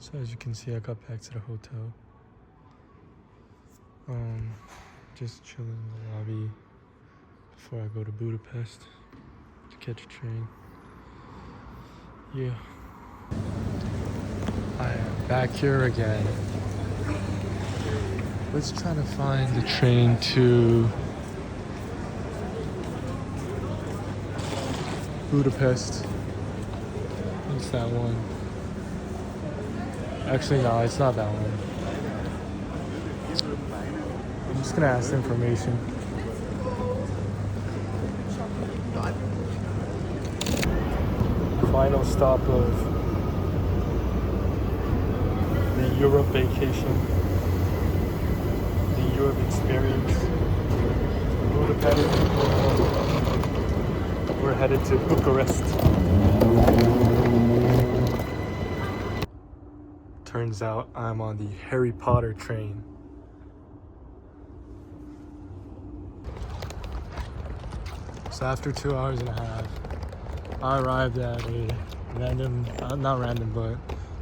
So as you can see, I got back to the hotel. Just chilling in the lobby before I go to Budapest to catch a train. Yeah. I am back here again. Let's try to find the train to Budapest. It's that one. Actually, no, it's not that one. I'm just gonna ask information. Final stop of the Europe vacation, the Europe experience. Budapest. We're headed to Bucharest. Turns out I'm on the Harry Potter train. So after 2 hours and a half, I arrived at a random, not random, but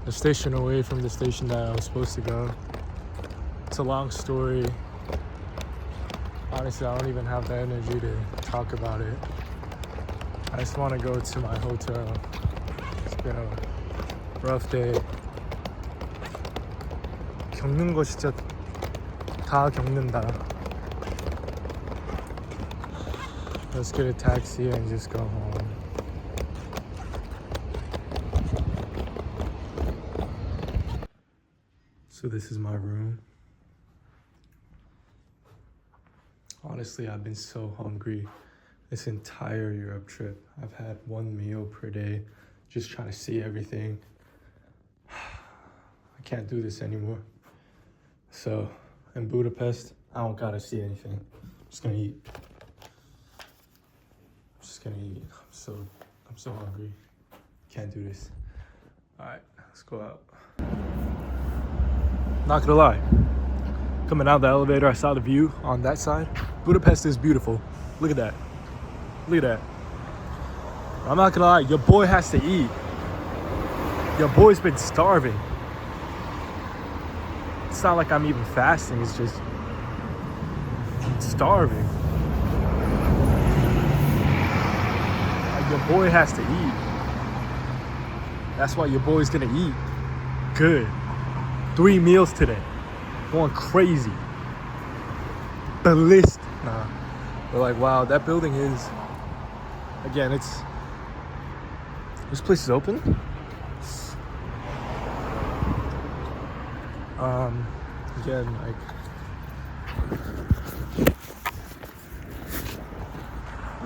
a station away from the station that I was supposed to go. It's a long story. Honestly, I don't even have the energy to talk about it. I just want to go to my hotel. It's been a rough day. 겪는 거 진짜 다 겪는다. Let's get a taxi and just go home. So this is my room. Honestly, I've been so hungry this entire Europe trip. I've had one meal per day, just trying to see everything. I can't do this anymore. So in Budapest, I don't gotta see anything. I'm just gonna eat. I'm so hungry. Can't do this. Alright, let's go out. Not gonna lie. Coming out of the elevator, I saw the view on that side. Budapest is beautiful. Look at that. Look at that. I'm not gonna lie, your boy has to eat. Your boy's been starving. It's not like I'm even fasting, it's just starving. Like your boy has to eat. That's why your boy's gonna eat. Good. 3 meals today. Going crazy. Ballistic. Nah. But like, wow, that building is, again, it's, this place is open? Again, like,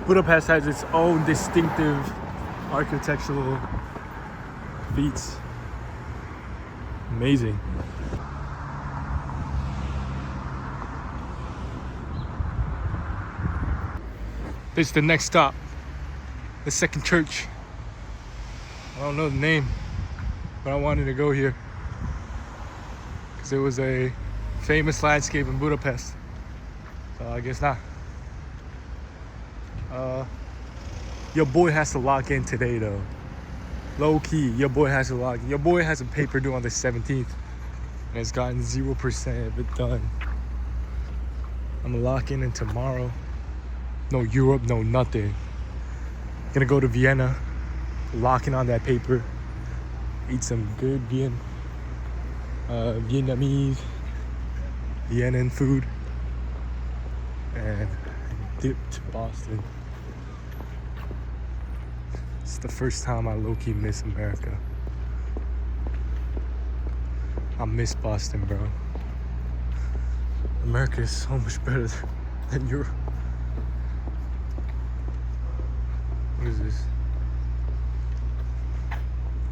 Budapest has its own distinctive architectural feats. Amazing. This is the next stop, the second church. I don't know the name, but I wanted to go here because it was a famous landscape in Budapest. So I guess not. Your boy has to lock in today though. Low key, your boy has to lock in. Your boy has a paper due on the 17th and it's gotten 0% of it done. I'm gonna lock in tomorrow. No Europe, no nothing. Gonna go to Vienna, locking on that paper, eat some good Vietnamese, Viennan food, and dip to Boston. It's the first time I low-key miss America. I miss Boston, bro. America is so much better than Europe. What is this?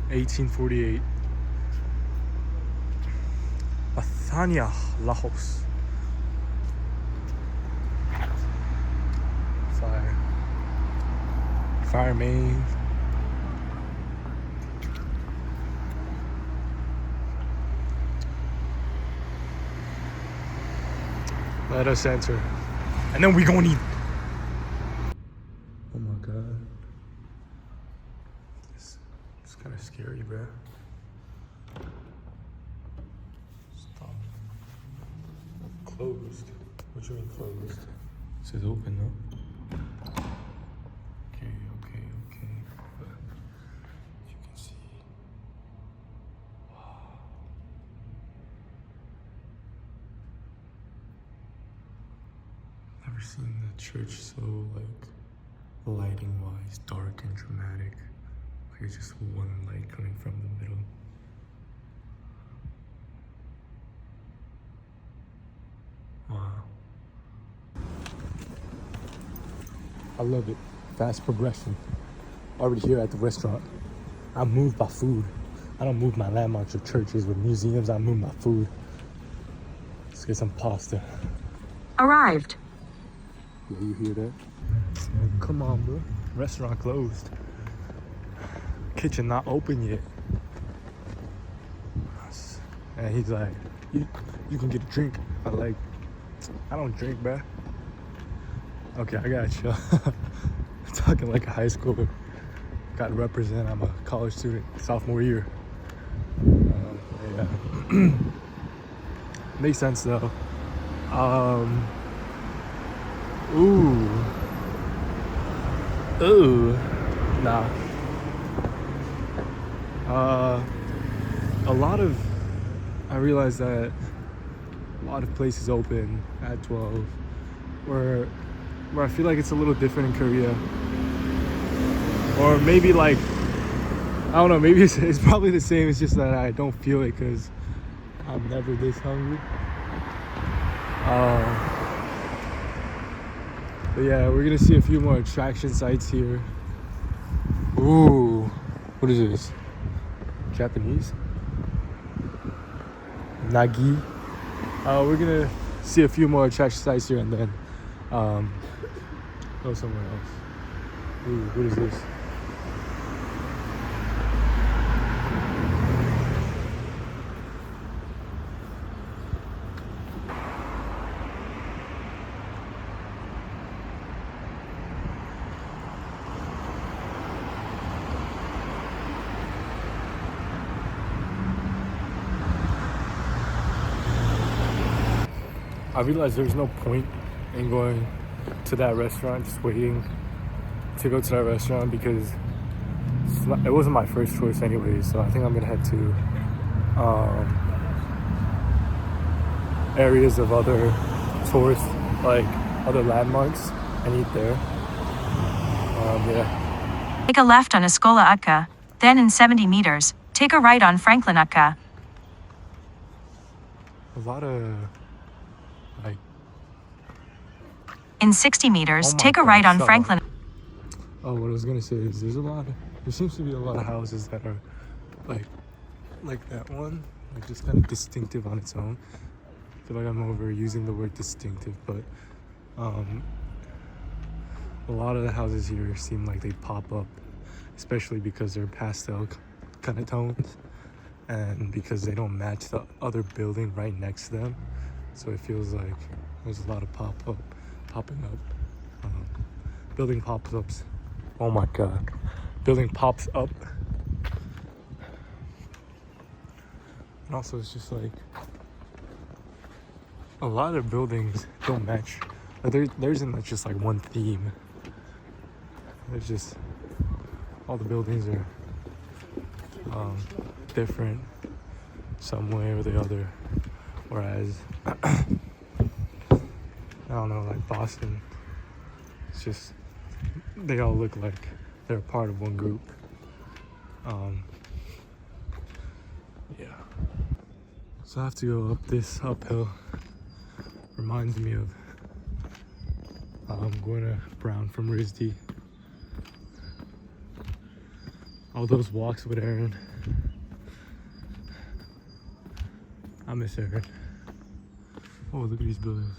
1848. Athania, Laos. Fire main. Let us enter. And then we gonna eat. Oh my god. It's kind of scary, bro. closed. What you mean closed? It says open though. Okay. But as you can see. Wow. Never seen the church so like lighting wise dark and dramatic. Like it's just one light coming from the middle. Wow. I love it. Fast progression. Already here at the restaurant. I move my food. I don't move my landmarks or churches or museums. I move my food. Let's get some pasta. Arrived. Yeah, you hear that? Come on, bro. Restaurant closed. Kitchen not open yet. And he's like, you can get a drink. I don't drink, bruh. Okay, I got you. Talking like a high schooler. Got to represent. I'm a college student, sophomore year. Yeah. Makes sense though. Ooh. Nah. I realized that a lot of places open at 12 where I feel like it's a little different in Korea. Or maybe like, I don't know, maybe it's probably the same, it's just that I don't feel it because I'm never this hungry. But yeah, we're gonna see a few more attraction sites here. Ooh, what is this? Japanese? Nagi. We're gonna see a few more attraction sites here and then go somewhere else. Ooh, what is this? I realized there's no point in going to that restaurant, just waiting to go to that restaurant because it wasn't my first choice anyway. So I think I'm gonna head to areas of other tourist, like other landmarks, and eat there. Yeah. Take a left on Escola Utka, then in 70 meters, take a right on Franklin Utka. A lot of like. In 60 meters, take a God, right on shut Franklin. up. Oh, what I was gonna say is there seems to be a lot of houses that are like that one, like just kind of distinctive on its own. I feel like I'm overusing the word distinctive, but a lot of the houses here seem like they pop up, especially because they're pastel kind of tones and because they don't match the other building right next to them. So it feels like there's a lot of popping up. Building pops ups. Oh my god. Building pops up. And also it's just like a lot of buildings don't match. Like there isn't just like one theme. There's just all the buildings are different some way or the other. Whereas I don't know, like Boston, it's just they all look like they're a part of one group. Yeah. So I have to go up this uphill. Reminds me of going to Brown from RISD. All those walks with Aaron. I miss Aaron. Oh, look at these buildings.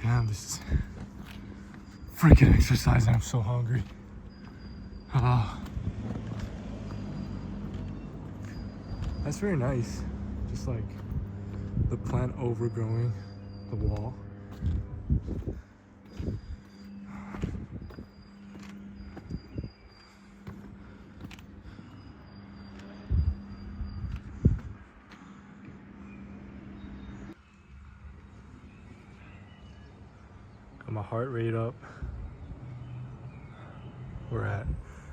Damn, this is freaking exercise. I'm so hungry. That's very nice. Just like the plant overgrowing the wall. heart rate up. We're at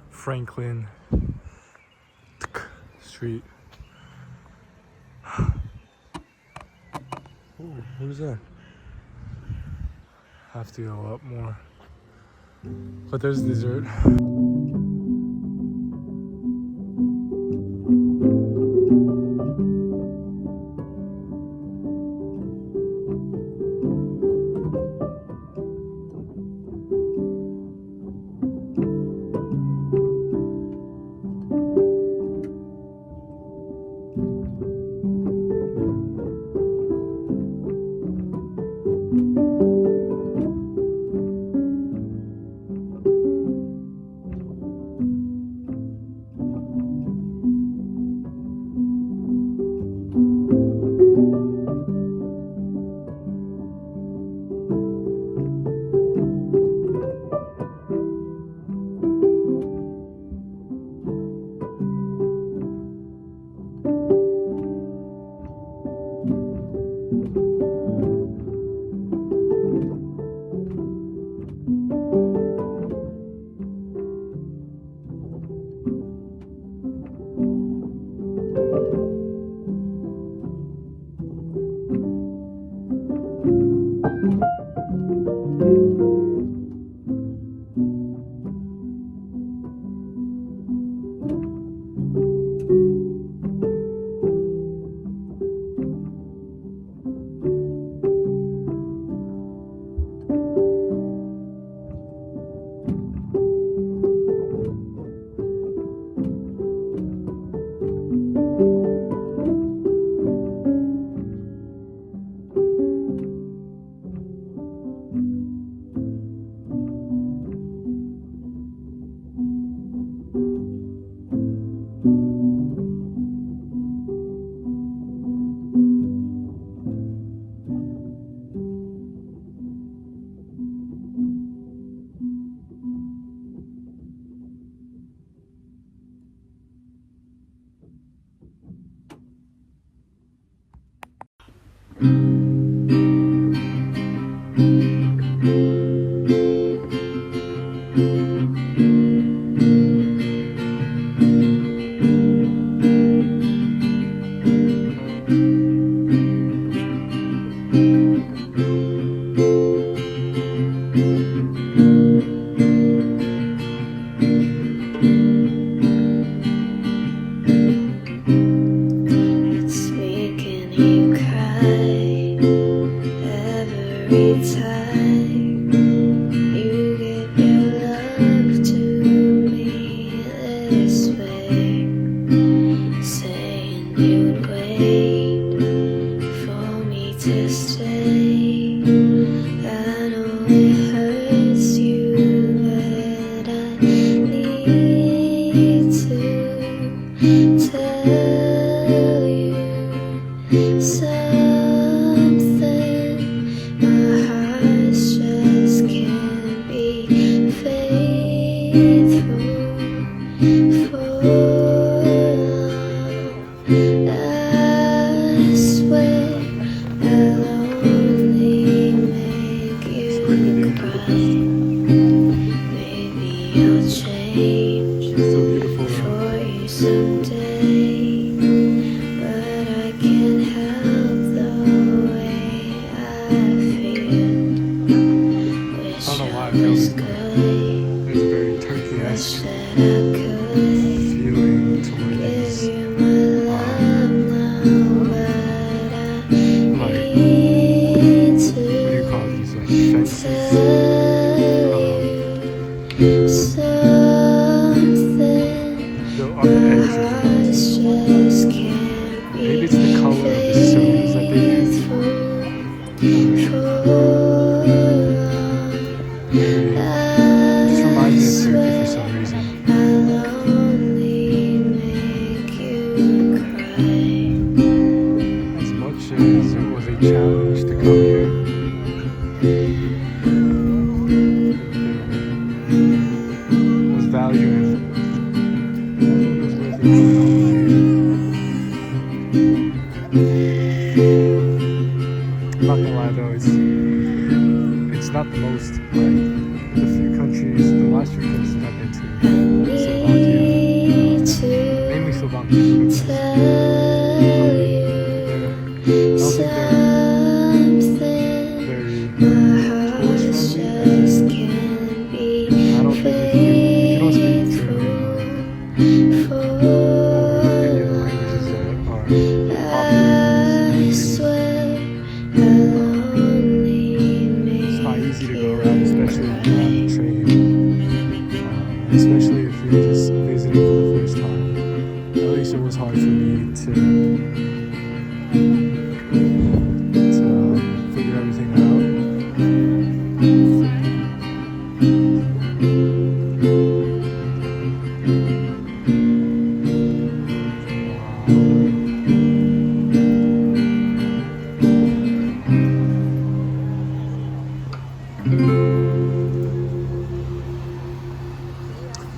Franklin Street. Ooh, what is that? Have to go up more. But there's dessert. value. last trip I've been to Slovakia. Mainly Slovakia, Budapest. I don't think they're very tourist friendly. I don't think if you don't speak German or any of the languages that are popular in these countries, it's not easy to go around, especially when you're on the train. Especially if you're just visiting for the first time. At least it was hard for me to figure everything out.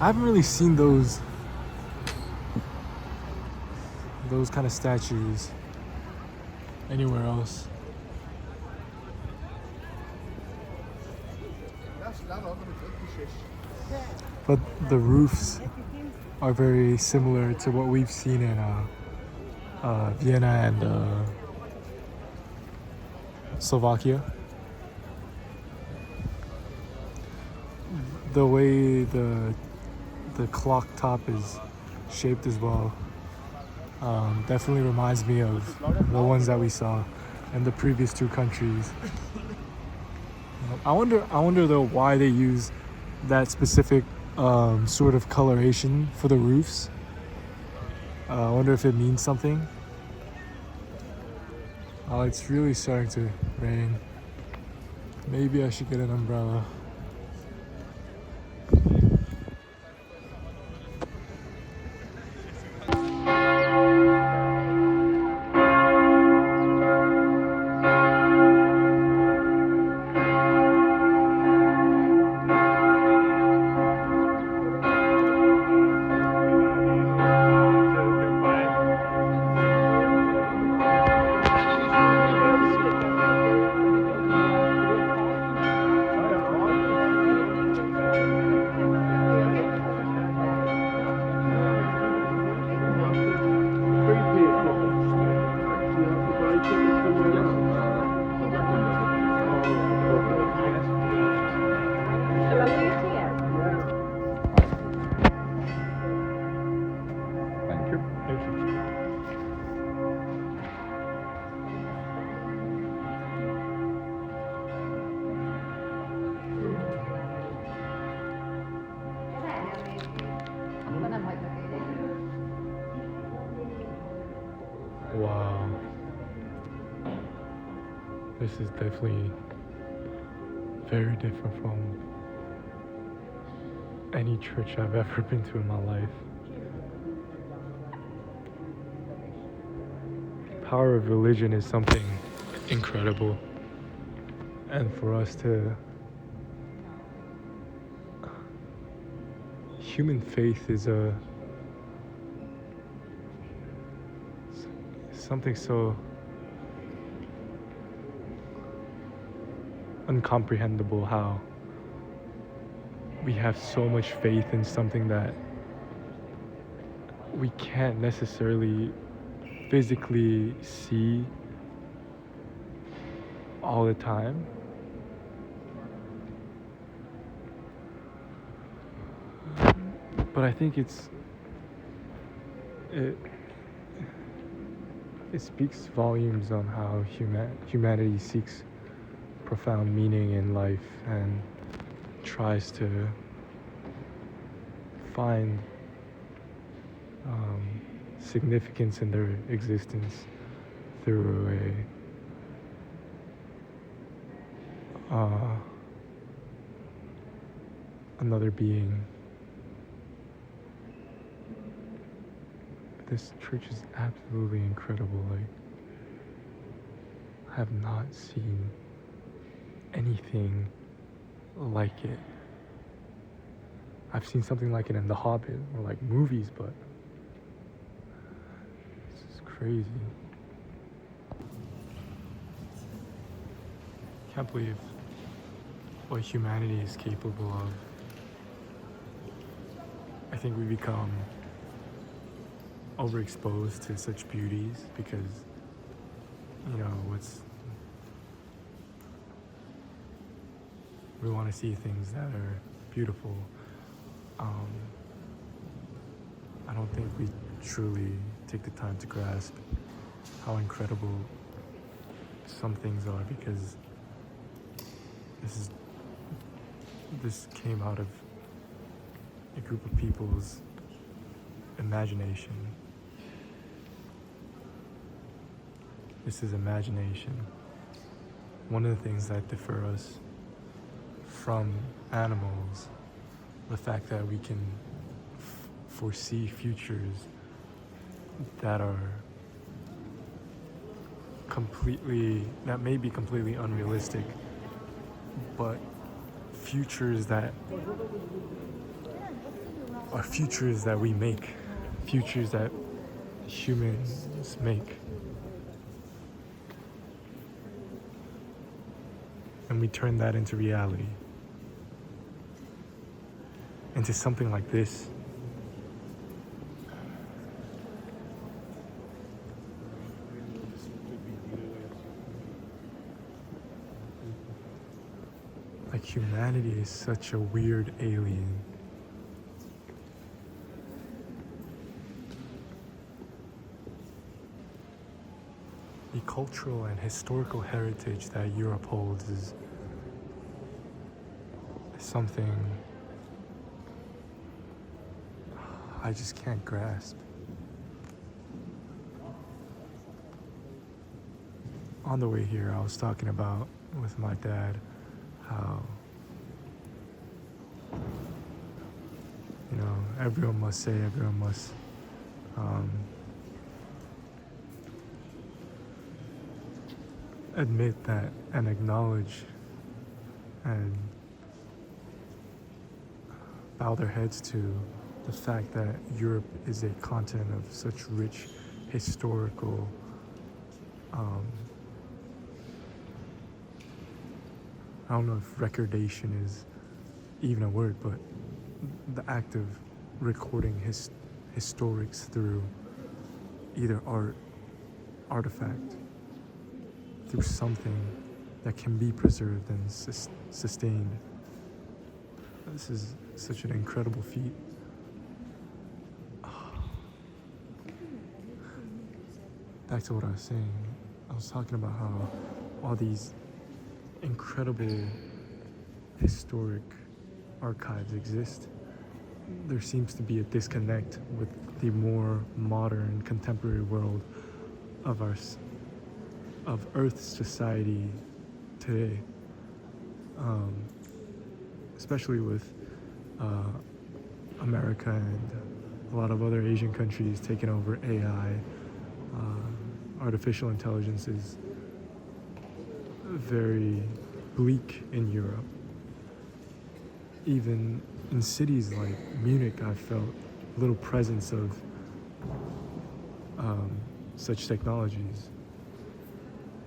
I haven't really seen those kind of statues anywhere else. But the roofs are very similar to what we've seen in Vienna and Slovakia. The way the clock top is shaped as well definitely reminds me of the ones that we saw in the previous two countries. I wonder though why they use that specific sort of coloration for the roofs. I wonder if it means something. Oh, it's really starting to rain. Maybe I should get an umbrella. Wow. This is definitely very different from any church I've ever been to in my life. The power of religion is something incredible. And for us to... Human faith is something so incomprehensible, how we have so much faith in something that we can't necessarily physically see all the time. But I think it speaks volumes on how humanity seeks profound meaning in life and tries to find significance in their existence through another being. This church is absolutely incredible. Like, I have not seen anything like it. I've seen something like it in The Hobbit or like movies, but this is crazy. Can't believe what humanity is capable of. I think we become overexposed to such beauties because, you know, we want to see things that are beautiful. I don't think we truly take the time to grasp how incredible some things are, because this came out of a group of people's imagination. This is imagination. One of the things that differ us from animals, the fact that we can foresee futures that may be completely unrealistic, but futures that are futures that we make, futures that humans make. And we turn that into reality, into something like this. Like, humanity is such a weird alien. The cultural and historical heritage that Europe holds is something I just can't grasp. On the way here, I was talking about with my dad how, you know, everyone must admit that and acknowledge and bow their heads to the fact that Europe is a continent of such rich historical I don't know if recordation is even a word, but the act of recording historics through either art, artifact, through something that can be preserved and sustained. This is such an incredible feat. Back to what I was saying. I was talking about how all these incredible historic archives exist. There seems to be a disconnect with the more modern, contemporary world of Earth's society today, especially with America and a lot of other Asian countries taking over AI. Artificial intelligence is very bleak in Europe. Even in cities like Munich, I felt a little presence of such technologies.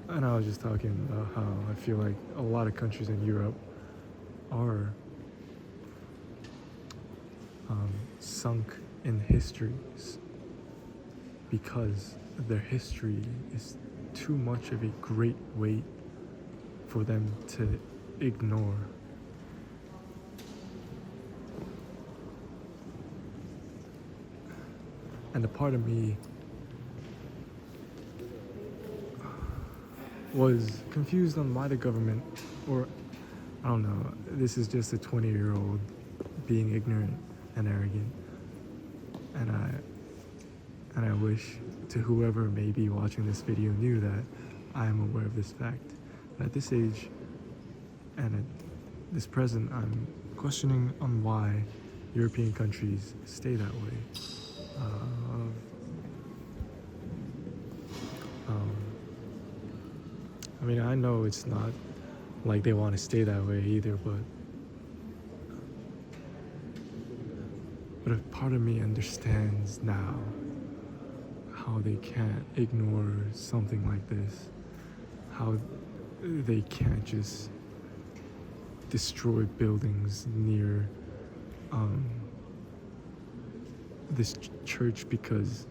And I was just talking about how I feel like a lot of countries in Europe are sunk in histories because their history is too much of a great weight for them to ignore. And a part of me was confused on why the government, or I don't know, this is just a 20-year-old being ignorant and arrogant. And I wish to whoever may be watching this video knew that I am aware of this fact. At this age and at this present, I'm questioning on why European countries stay that way. I mean, I know it's not like they want to stay that way either, but a part of me understands now how they can't ignore something like this, how they can't just destroy buildings near this church because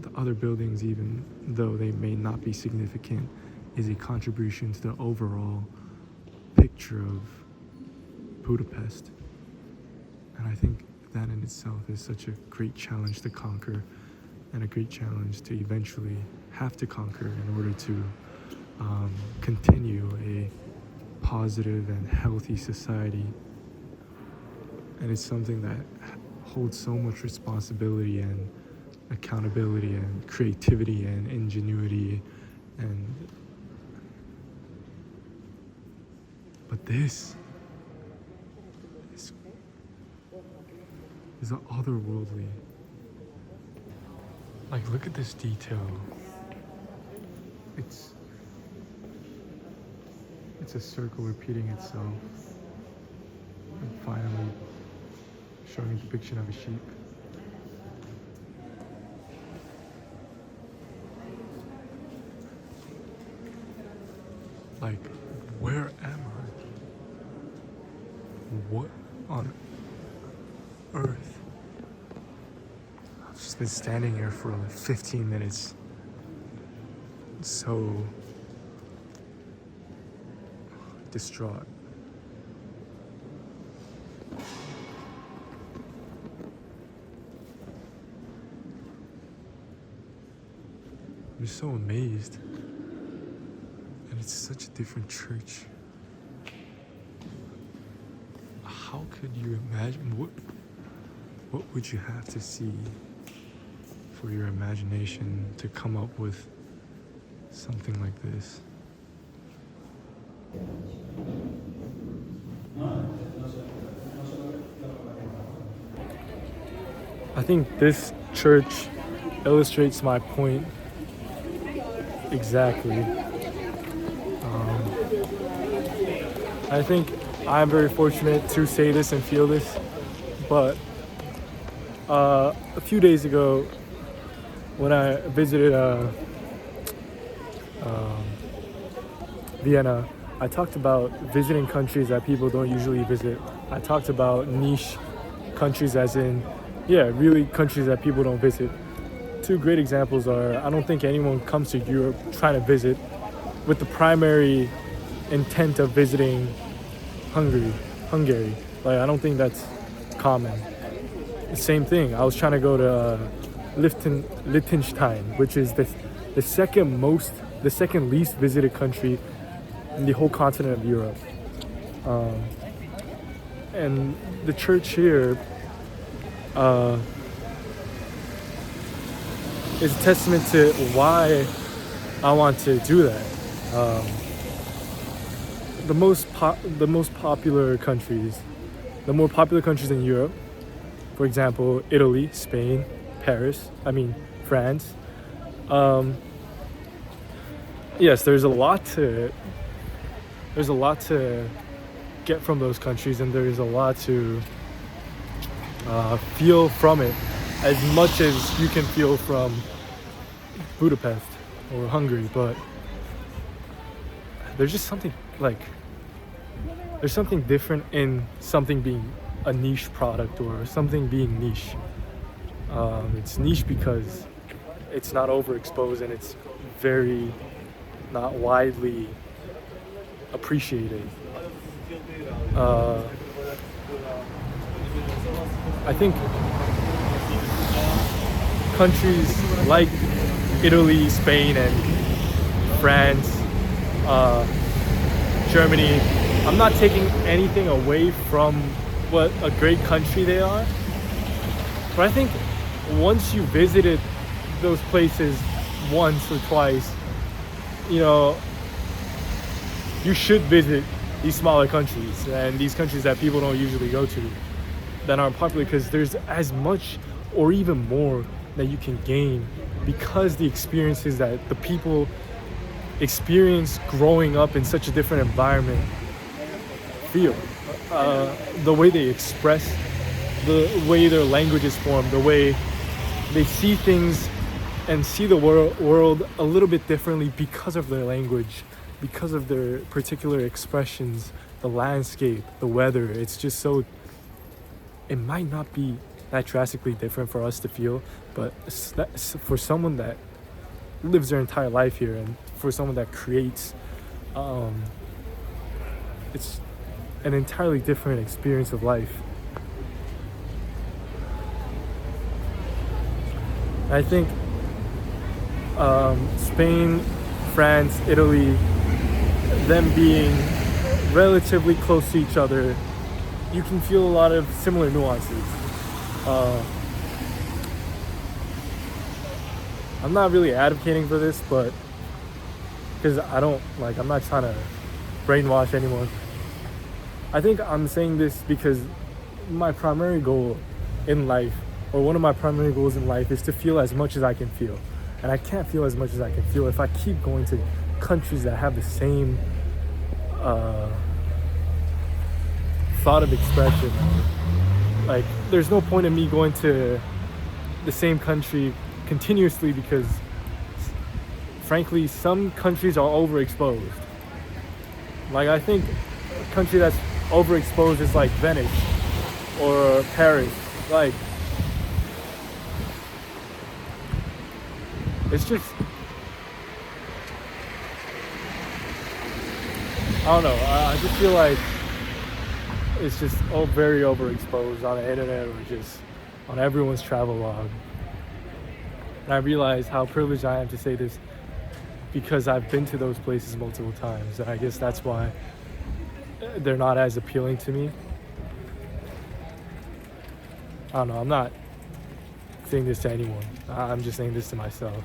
the other buildings, even though they may not be significant, is a contribution to the overall picture of Budapest. And I think that in itself is such a great challenge to conquer, and a great challenge to eventually have to conquer in order to continue a positive and healthy society. And it's something that holds so much responsibility and accountability and creativity and ingenuity but this is otherworldly. Like, look at this detail. It's a circle repeating itself and finally showing a depiction of a sheep. Like, where am I? What on earth? I've just been standing here for like 15 minutes. So distraught. I'm just so amazed. And it's such a different church. How could you imagine? What would you have to see for your imagination to come up with something like this? I think this church illustrates my point exactly. I think I'm very fortunate to say this and feel this, but a few days ago when I visited Vienna, I talked about visiting countries that people don't usually visit. I talked about niche countries as in, really countries that people don't visit. Two great examples are, I don't think anyone comes to Europe trying to visit with the primary intent of visiting Hungary. Like, I don't think that's common. The same thing, I was trying to go to Liechtenstein, which is the second least visited country in the whole continent of Europe. And the church here is a testament to why I want to do that. The more popular countries in Europe, for example, Italy, Spain, France. Yes, there's a lot to get from those countries, and there's a lot to feel from it, as much as you can feel from Budapest or Hungary. But there's just something there's something different in something being a niche product or something being niche. It's niche because it's not overexposed and it's very not widely appreciated. I think countries like Italy, Spain, and France, Germany, I'm not taking anything away from what a great country they are, but I think once you visited those places once or twice, you should visit these smaller countries and these countries that people don't usually go to, that aren't popular, because there's as much or even more that you can gain because the experiences that the people experience growing up in such a different environment feel. The way they express, the way their language is formed, the way they see things and see the world a little bit differently because of their language, because of their particular expressions, the landscape, the weather. It's just so, it might not be that drastically different for us to feel, but for someone that lives their entire life here, and for someone that creates, it's an entirely different experience of life. I think Spain, France, Italy, them being relatively close to each other, you can feel a lot of similar nuances. I'm not really advocating for this, but because I'm not trying to brainwash anyone. I think I'm saying this because my primary goal in life, or one of my primary goals in life, is to feel as much as I can feel. And I can't feel as much as I can feel if I keep going to countries that have the same thought of expression. Like, there's no point in me going to the same country continuously, because frankly, some countries are overexposed. Like, I think a country that's overexposed is like Venice or Paris. Like, it's just, I don't know, I just feel like it's just all very overexposed on the internet, or just on everyone's travel log. And I realize how privileged I am to say this, because I've been to those places multiple times, and I guess that's why they're not as appealing to me. I don't know, I'm not saying this to anyone. I'm just saying this to myself.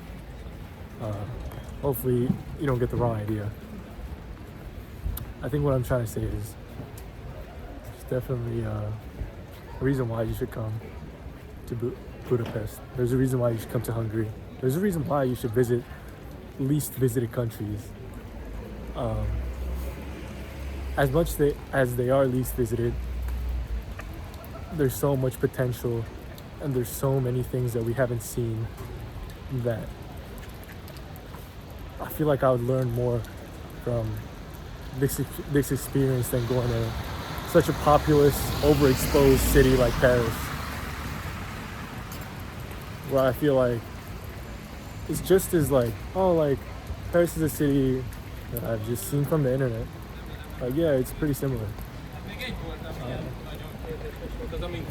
Hopefully you don't get the wrong idea. I think what I'm trying to say is there's definitely a reason why you should come to Budapest. There's a reason why you should come to Hungary. There's a reason why you should visit least visited countries. As much as they are least visited, there's so much potential, and there's so many things that we haven't seen that I feel like I would learn more from this experience than going to such a populous, overexposed city like Paris, where I feel like it's just as like, oh, like Paris is a city that I've just seen from the internet. Like, yeah, it's pretty similar.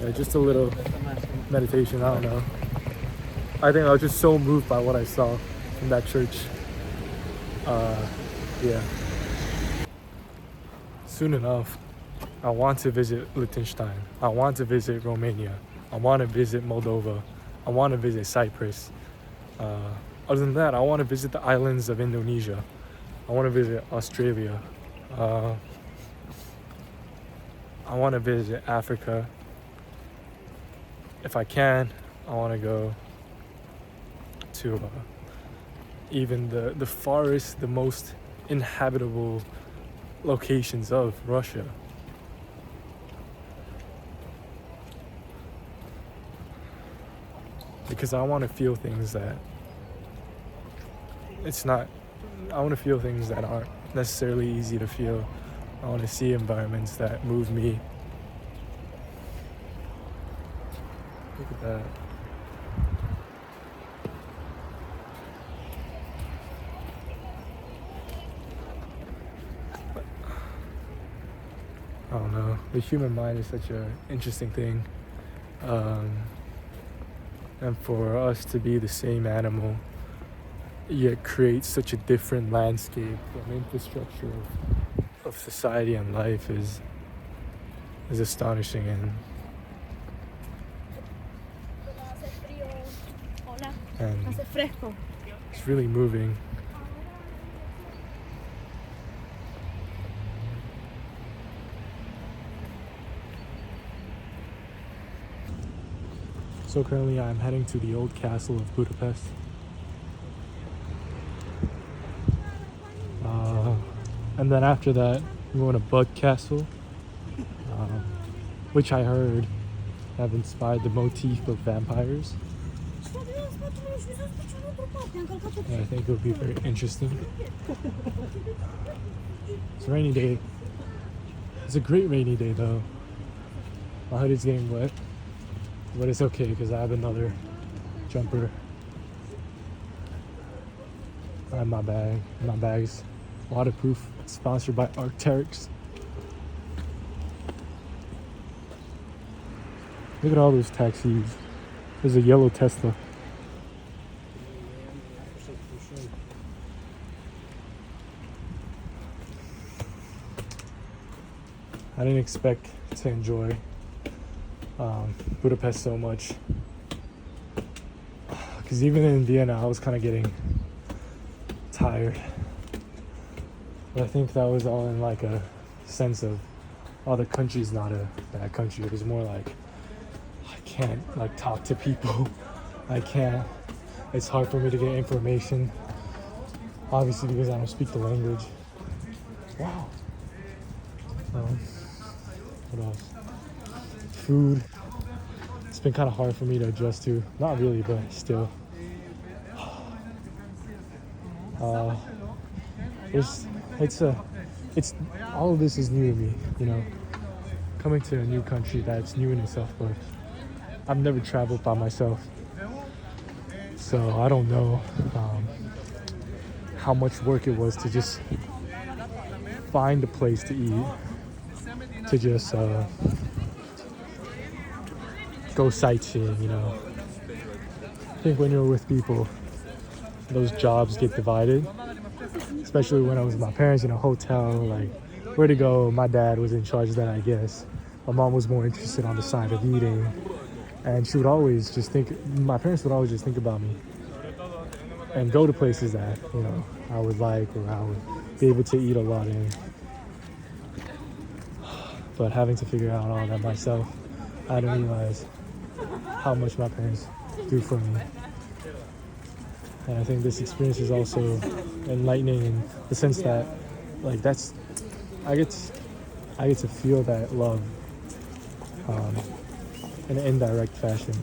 Yeah, just a little meditation, I don't know. I think I was just so moved by what I saw in that church. Yeah. Soon enough, I want to visit Liechtenstein. I want to visit Romania. I want to visit Moldova. I want to visit Cyprus. Other than that, I want to visit the islands of Indonesia. I want to visit Australia. I want to visit Africa. If I can, I want to go to even the farthest, the most inhabitable locations of Russia. Because I want to feel things that I want to feel things that aren't necessarily easy to feel. I want to see environments that move me. Look at that. I don't know. The human mind is such an interesting thing. And for us to be the same animal, yet create such a different landscape and infrastructure of society and life is astonishing, and it's really moving. So currently I'm heading to the old castle of Budapest. And then after that, I'm going to Bud Castle, which I heard have inspired the motif of vampires. And I think it would be very interesting. It's a rainy day. It's a great rainy day though. My hood is getting wet. But it's okay because I have another jumper. I have my bag. My bag's waterproof. Sponsored by Arc'teryx. Look at all those taxis. There's a yellow Tesla. I didn't expect to enjoy Budapest so much. Because even in Vienna, I was kind of getting tired. But I think that was all in like a sense of, oh, the country's not a bad country. It was more like, I can't like talk to people. I can't. It's hard for me to get information. Obviously because I don't speak the language. Wow. What else? Food. It's been kind of hard for me to adjust to. Not really, but still. It's all of this is new to me, you know. Coming to a new country that's new in itself, but I've never traveled by myself, so I don't know how much work it was to just find a place to eat, to just go sightseeing, you know. I think when you're with people, those jobs get divided, especially when I was with my parents in a hotel, like where to go. My dad was in charge of that, I guess. My mom was more interested on the side of eating, and she would always just think, my parents would always just think about me and go to places that, you know, I would like, or I would be able to eat a lot in. But having to figure out all that myself, I didn't realize how much my parents do for me. And I think this experience is also enlightening in the sense that, like, I get to feel that love in an indirect fashion.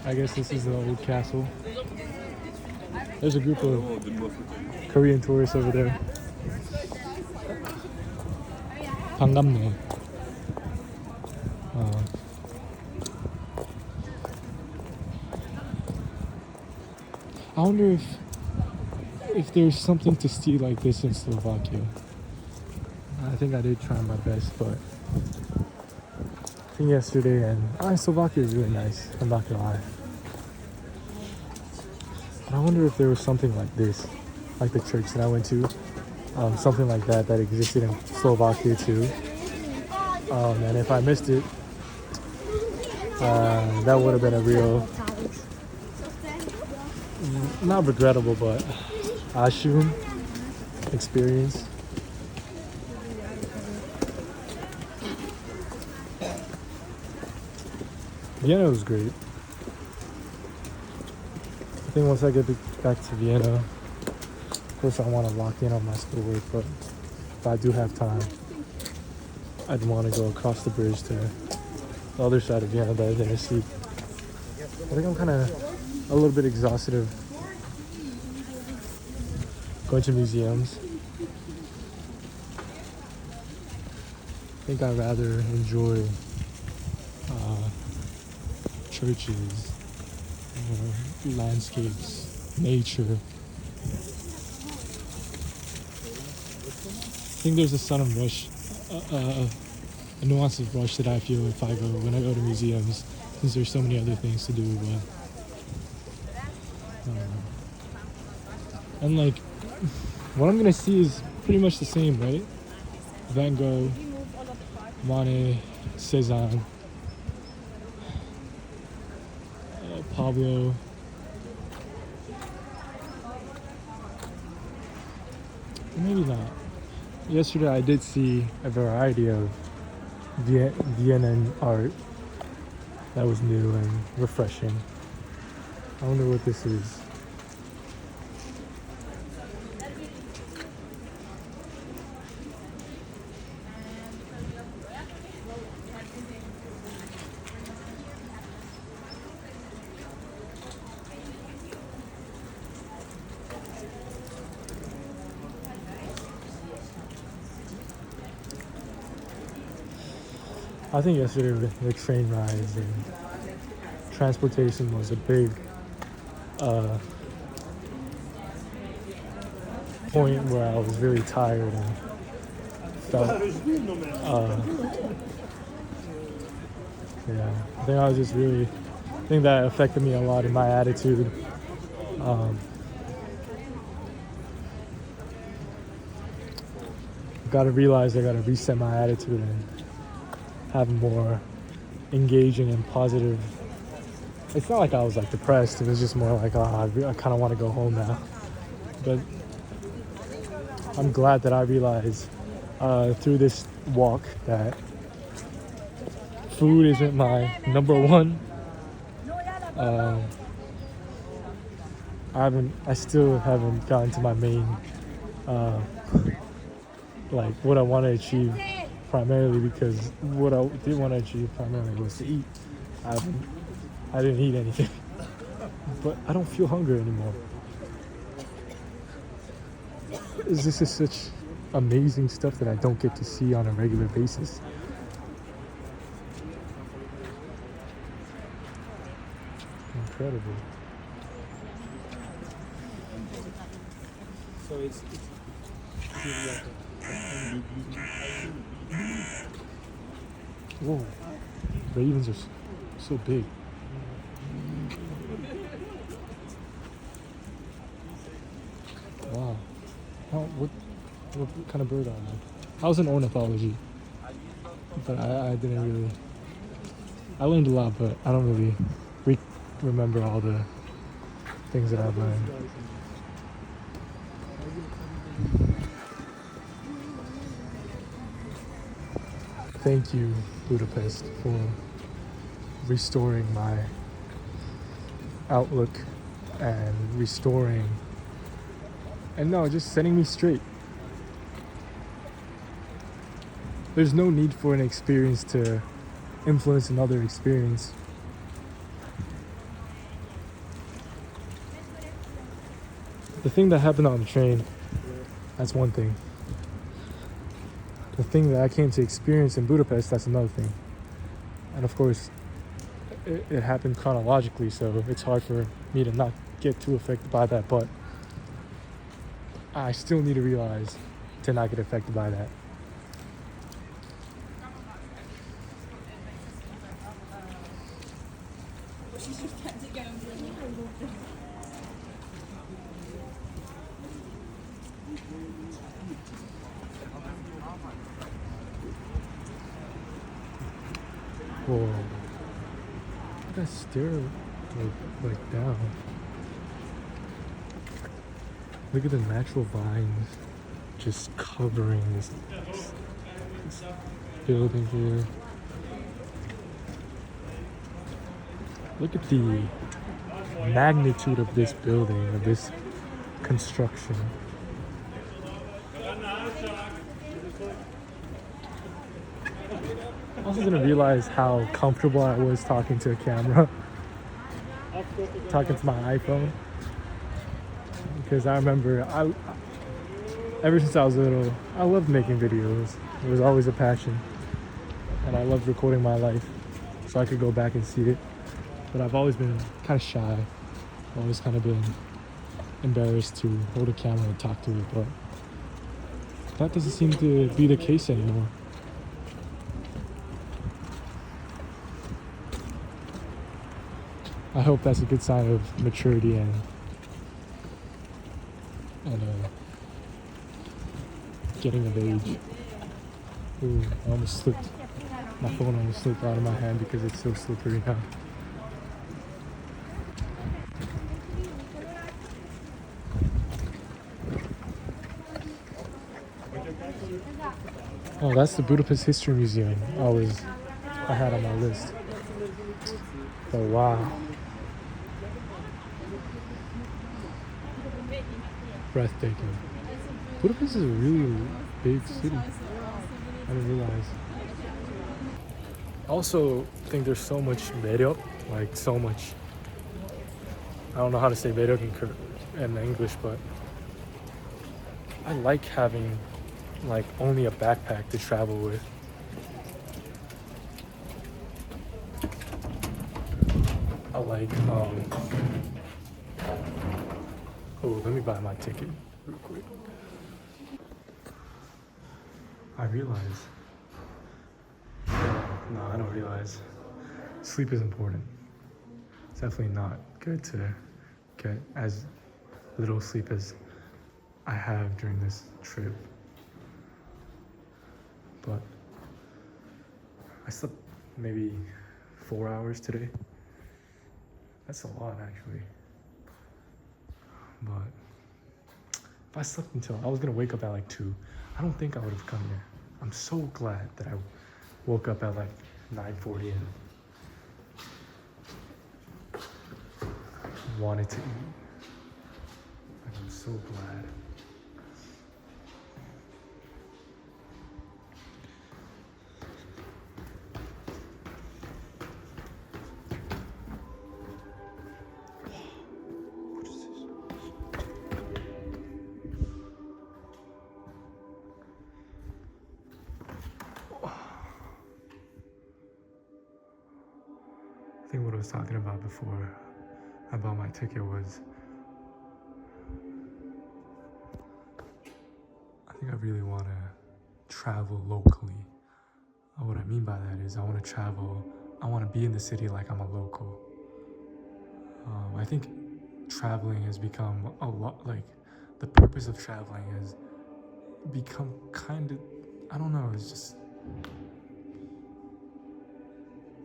I guess this is the old castle. There's a group of Korean tourists over there. 반갑네. I wonder if there's something to see like this in Slovakia. I think I did try my best, but I think yesterday and Slovakia is really nice. I'm not gonna lie. But I wonder if there was something like this, like the church that I went to, something like that existed in Slovakia too. And if I missed it, that would have been a real, not regrettable, but aşığım experience. Vienna was great. I think once I get back to Vienna, of course I want to lock in on my schoolwork, but if I do have time, I'd want to go across the bridge to the other side of Vienna, the inner city. I think I'm kind of a little bit exhausted of going to museums. I think I'd rather enjoy churches, landscapes, nature. I think there's a sort of rush, a nuance of rush that I feel when I go to museums, since there's so many other things to do. But and like, what I'm gonna see is pretty much the same, right? Van Gogh, Monet, Cézanne, Pablo. Maybe not. Yesterday I did see a variety of Viennan art that was new and refreshing. I wonder what this is. I think yesterday the train rides and transportation was a big point where I was really tired and felt yeah. I think I was just really I think that affected me a lot in my attitude. Gotta realize I gotta reset my attitude and have more engaging and positive. It's not like I was like depressed. It was just more like, I kind of want to go home now. But I'm glad that I realized through this walk that food isn't my number one. I still haven't gotten to my main, like what I want to achieve primarily, because what I did want to achieve primarily was to eat. I didn't eat anything, but I don't feel hungry anymore. This is such amazing stuff that I don't get to see on a regular basis. Incredible. So it's Whoa, ravens are so big. Wow. What kind of bird are they? I was in ornithology, but I didn't really. I learned a lot, but I don't really remember all the things that I've learned. Thank you, Budapest, for restoring my outlook and just setting me straight. There's no need for an experience to influence another experience. The thing that happened on the train, that's one thing. The thing that I came to experience in Budapest, that's another thing. And of course, it happened chronologically, so it's hard for me to not get too affected by that, but I still need to realize to not get affected by that. Whoa. Look at that stair like down. Look at the natural vines just covering this building here. Look at the magnitude of this building, of this construction. I also didn't realize how comfortable I was talking to a camera, talking to my iPhone. Because I remember, ever since I was little, I loved making videos. It was always a passion. And I loved recording my life so I could go back and see it. But I've always been kind of shy. I've always kind of been embarrassed to hold a camera and talk to it. But that doesn't seem to be the case anymore. I hope that's a good sign of maturity and getting of age. Ooh, I almost slipped. My phone almost slipped out of my hand because it's so slippery now. Oh, that's the Budapest History Museum I had on my list. Oh, wow. Breathtaking. Budapest is a really big city. I didn't realize. I also think there's so much 매력, like so much. I don't know how to say 매력 in English, but I like having like only a backpack to travel with. like, oh, let me buy my ticket real quick. I realize, no, I don't realize, sleep is important. It's definitely not good to get as little sleep as I have during this trip. But I slept maybe 4 hours today. That's a lot, actually. But if I slept until, I was gonna wake up at like 2, I don't think I would have come here. I'm so glad that I woke up at like 9:40 and wanted to eat. Like, I'm so glad. What is this? I think what I was talking about before I bought my ticket was, I think I really want to travel locally. What I mean by that is I want to travel, I want to be in the city like I'm a local. I think traveling has become a lot, like the purpose of traveling has become kind of, I don't know, it's just,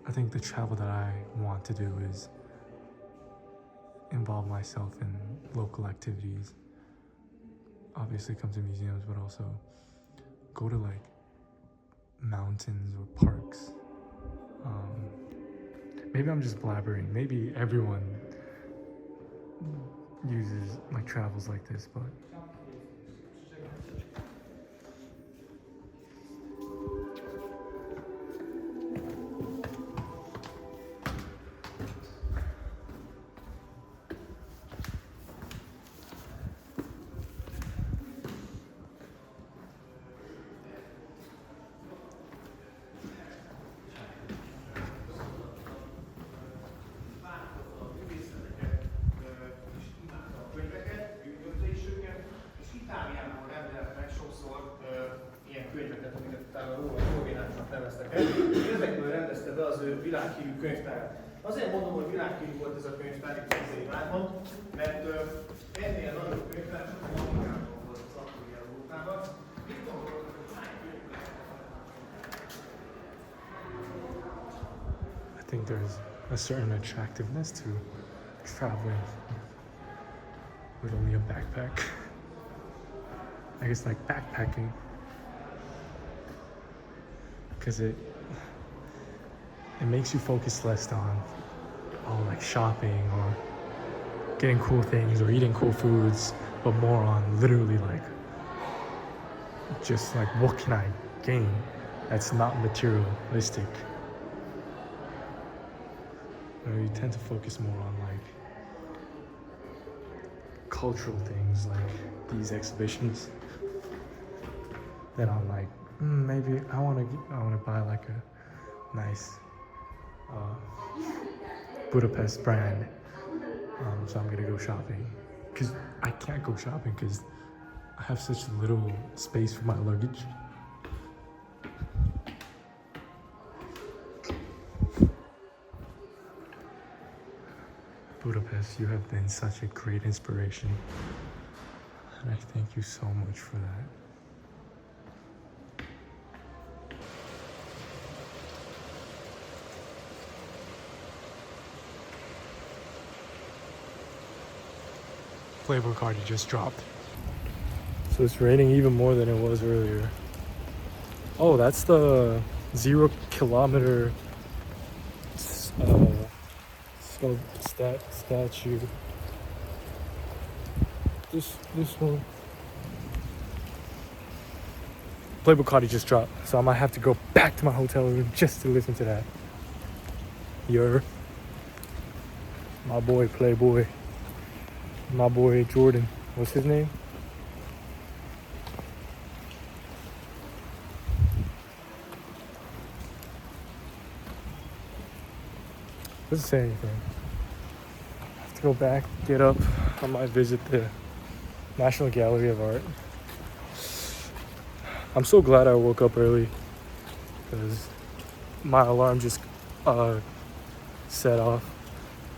I think the travel that I want to do is involve myself in local activities. Obviously come to museums, but also go to like mountains or parks. Maybe I'm just blabbering. Maybe everyone uses like travels like this, but Ezekből rendezte be az ő világhírű könyvtárát. Azért mondom, hogy világhírű volt ez a könyvtár itt az évában, mert ennél nagyobb könyvtár csak a Vatikánban volt az akkori Európában. Mit gondolod, hogy hány könyvtár? I think there's a certain attractiveness to traveling with only a backpack. I guess like backpacking, because it makes you focus less on like shopping or getting cool things or eating cool foods, but more on literally like just like what can I gain that's not materialistic. You tend to focus more on like cultural things like these exhibitions than on like maybe I want to buy like a nice Budapest brand, so I'm gonna go shopping, because I can't go shopping because I have such little space for my luggage. Budapest, you have been such a great inspiration, and I thank you so much for that. Playboy Cardi just dropped. So it's raining even more than it was earlier. Oh, that's the 0 kilometer statue. This one. Playboy Cardi just dropped, so I might have to go back to my hotel room just to listen to that. My boy Playboy. My boy Jordan. What's his name? Doesn't say anything. go back, get up. I might visit the National Gallery of Art. I'm so glad I woke up early because my alarm just set off,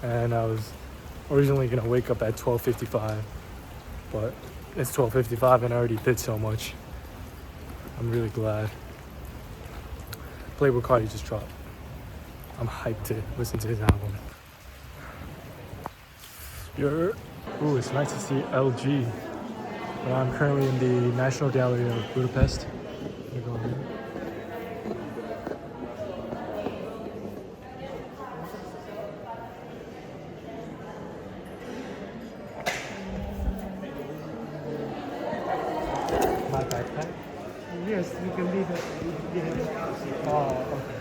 and I was originally gonna wake up at 12:55, but it's 12:55 and I already did so much. I'm really glad. Playboy Cardi just dropped. I'm hyped to listen to his album. Ooh, it's nice to see LG. But I'm currently in the National Gallery of Budapest. I'm gonna go in. My backpack? Yes, you can leave it. Oh, okay.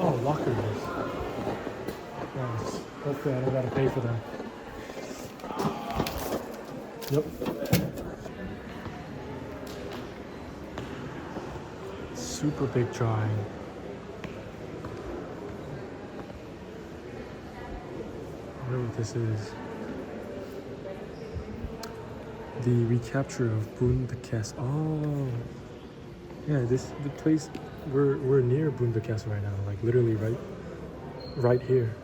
Oh, lockers. Nice. Hopefully I don't gotta pay for them. Yep. Super big drawing. I wonder what this is. The recapture of Budapest. Oh, yeah. The place we're near Budapest right now. Like literally right here.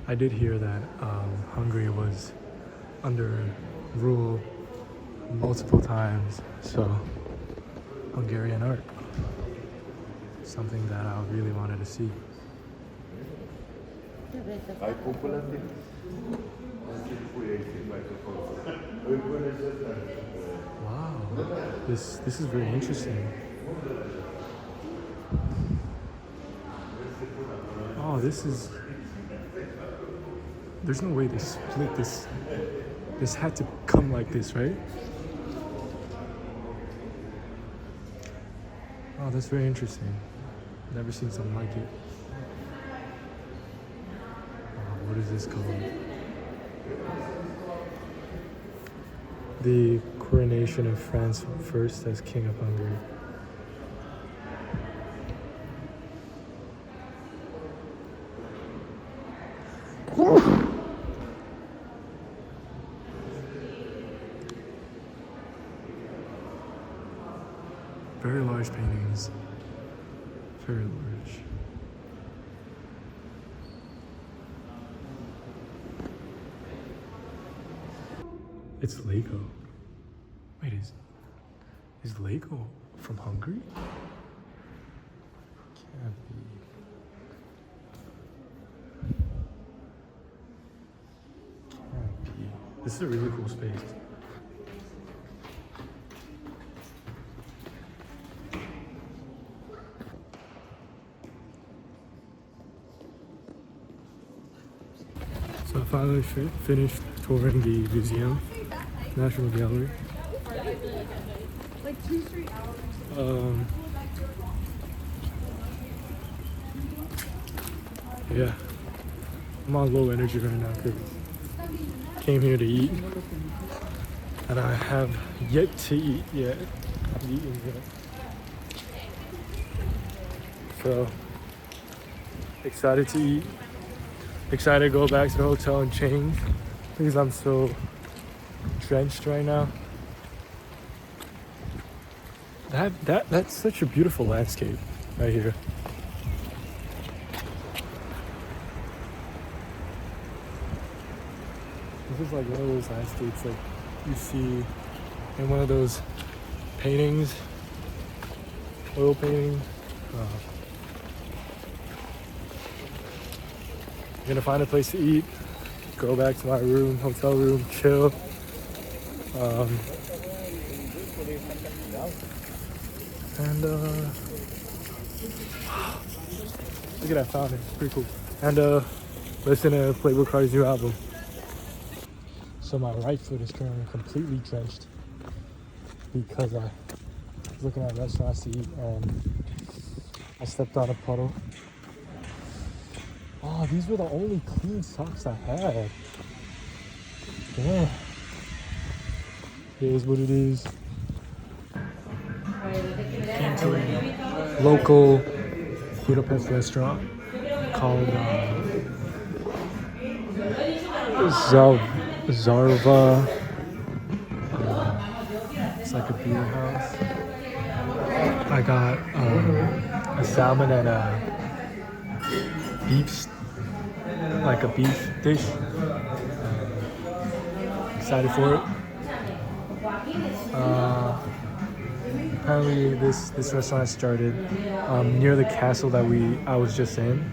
I did hear that Hungary was under rule multiple times, so Hungarian art, something that I really wanted to see. Wow, this is very interesting. Oh, there's no way they split this. This had to come like this, right? Oh, that's very interesting. Never seen something like it. What is this called? The coronation of Franz I as King of Hungary. Very large paintings. Very large. It's Lego. Wait, is Lego from Hungary? Can't be. Can't be. This is a really cool space. So I finally finished touring the museum, National Gallery. Like 2-3 hours. Yeah, I'm on low energy right now because I came here to eat, and I have yet to eat yet. I'm eating yet. So excited to eat. Excited to go back to the hotel and change because I'm so drenched right now. That's such a beautiful landscape right here. This is like one of those landscapes like you see in one of those paintings, oil paintings. I'm gonna find a place to eat, go back to my room, hotel room, chill. And look at that fountain, it's pretty cool. And listen to Playboy Cardi's new album. So my right foot is currently completely drenched because I was looking at restaurants to eat and I stepped on a puddle. Oh, these were the only clean socks I had. Damn. It is what it is. Came to a local Budapest restaurant called Zarva. It's like a beer house. I got a salmon and a like a beef dish. Excited for it. Apparently this restaurant started near the castle that I was just in,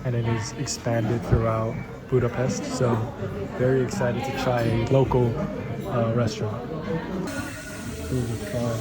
and it is expanded throughout Budapest. So very excited to try a local restaurant. Food is fun.